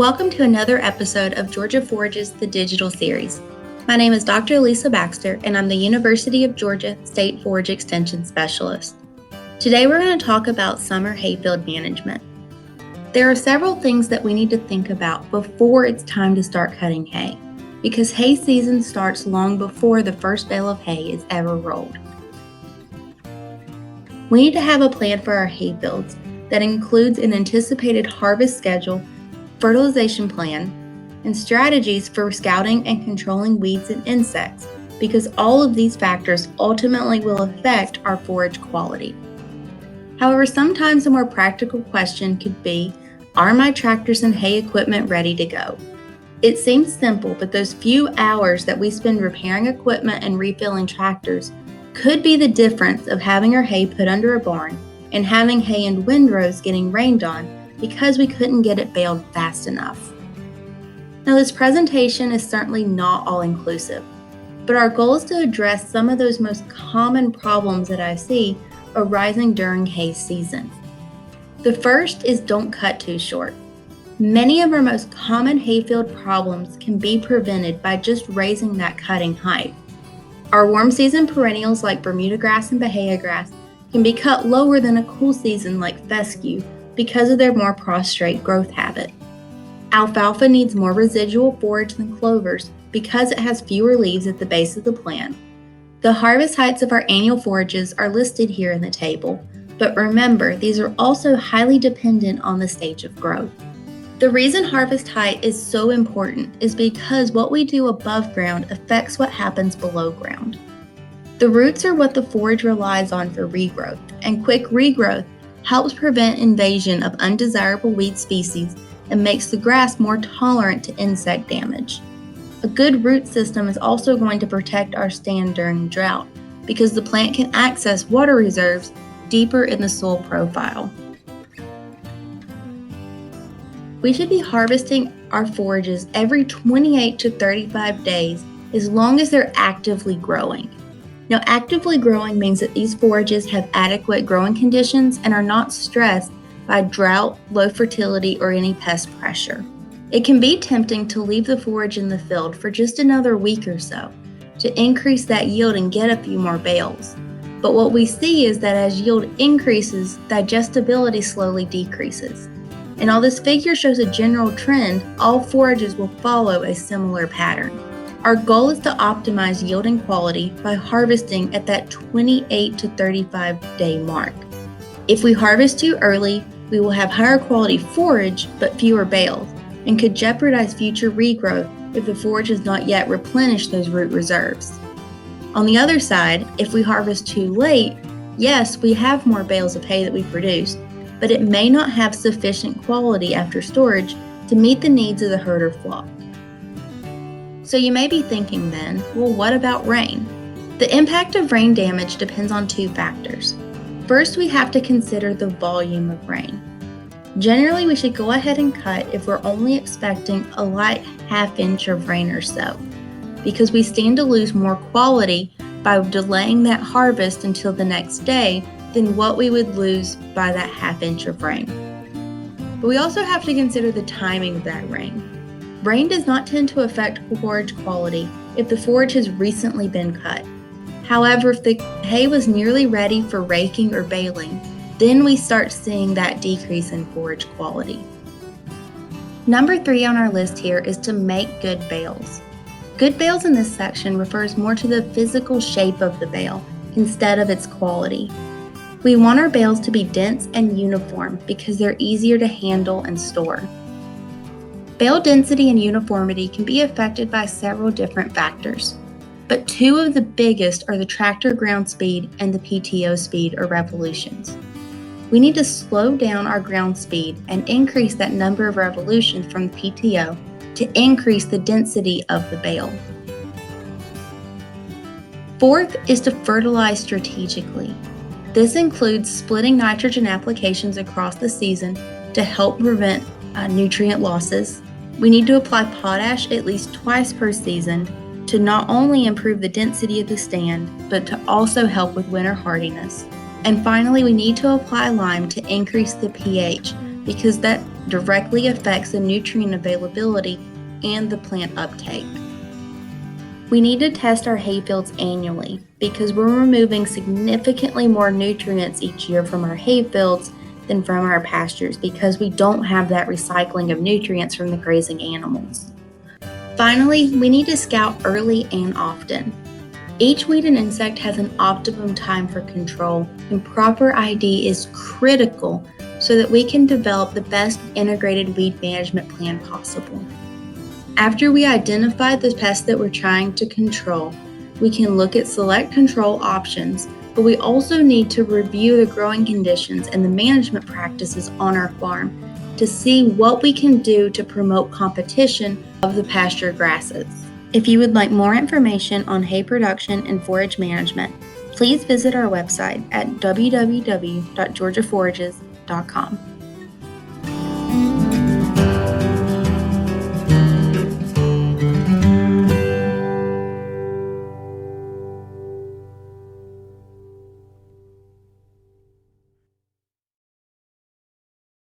Welcome to another episode of Georgia Forages, the digital series. My name is Dr. Lisa Baxter, and I'm the University of Georgia State Forage Extension Specialist. Today we're going to talk about summer hayfield management. There are several things that we need to think about before it's time to start cutting hay, because hay season starts long before the first bale of hay is ever rolled. We need to have a plan for our hayfields that includes an anticipated harvest schedule, fertilization plan, and strategies for scouting and controlling weeds and insects, because all of these factors ultimately will affect our forage quality. However, sometimes a more practical question could be, are my tractors and hay equipment ready to go? It seems simple, but those few hours that we spend repairing equipment and refilling tractors could be the difference of having our hay put under a barn and having hay in windrows getting rained on because we couldn't get it baled fast enough. Now, this presentation is certainly not all-inclusive, but our goal is to address some of those most common problems that I see arising during hay season. The first is don't cut too short. Many of our most common hayfield problems can be prevented by just raising that cutting height. Our warm season perennials like Bermuda grass and Bahia grass can be cut lower than a cool season like fescue because of their more prostrate growth habit. Alfalfa needs more residual forage than clovers because it has fewer leaves at the base of the plant. The harvest heights of our annual forages are listed here in the table, but remember, these are also highly dependent on the stage of growth. The reason harvest height is so important is because what we do above ground affects what happens below ground. The roots are what the forage relies on for regrowth, and quick regrowth helps prevent invasion of undesirable weed species and makes the grass more tolerant to insect damage. A good root system is also going to protect our stand during drought because the plant can access water reserves deeper in the soil profile. We should be harvesting our forages every 28 to 35 days as long as they're actively growing. Now, actively growing means that these forages have adequate growing conditions and are not stressed by drought, low fertility, or any pest pressure. It can be tempting to leave the forage in the field for just another week or so to increase that yield and get a few more bales. But what we see is that as yield increases, digestibility slowly decreases. And while this figure shows a general trend, all forages will follow a similar pattern. Our goal is to optimize yield and quality by harvesting at that 28 to 35 day mark. If we harvest too early, we will have higher quality forage but fewer bales, and could jeopardize future regrowth if the forage has not yet replenished those root reserves. On the other side, if we harvest too late, yes, we have more bales of hay that we produce, but it may not have sufficient quality after storage to meet the needs of the herd or flock. So you may be thinking then, well, what about rain? The impact of rain damage depends on two factors. First, we have to consider the volume of rain. Generally, we should go ahead and cut if we're only expecting a light half-inch of rain or so, because we stand to lose more quality by delaying that harvest until the next day than what we would lose by that half-inch of rain. But we also have to consider the timing of that rain. Rain does not tend to affect forage quality if the forage has recently been cut. However, if the hay was nearly ready for raking or baling, then we start seeing that decrease in forage quality. Number 3 on our list here is to make good bales. Good bales in this section refers more to the physical shape of the bale instead of its quality. We want our bales to be dense and uniform because they're easier to handle and store. Bale density and uniformity can be affected by several different factors, but two of the biggest are the tractor ground speed and the PTO speed or revolutions. We need to slow down our ground speed and increase that number of revolutions from the PTO to increase the density of the bale. Fourth is to fertilize strategically. This includes splitting nitrogen applications across the season to help prevent nutrient losses. We need to apply potash at least twice per season to not only improve the density of the stand, but to also help with winter hardiness. And finally, we need to apply lime to increase the pH because that directly affects the nutrient availability and the plant uptake. We need to test our hayfields annually because we're removing significantly more nutrients each year from our hayfields than from our pastures because we don't have that recycling of nutrients from the grazing animals. Finally, we need to scout early and often. Each weed and insect has an optimum time for control, and proper ID is critical so that we can develop the best integrated weed management plan possible. After we identify the pests that we're trying to control, we can look at select control options, but we also need to review the growing conditions and the management practices on our farm to see what we can do to promote competition of the pasture grasses. If you would like more information on hay production and forage management, please visit our website at www.georgiaforages.com.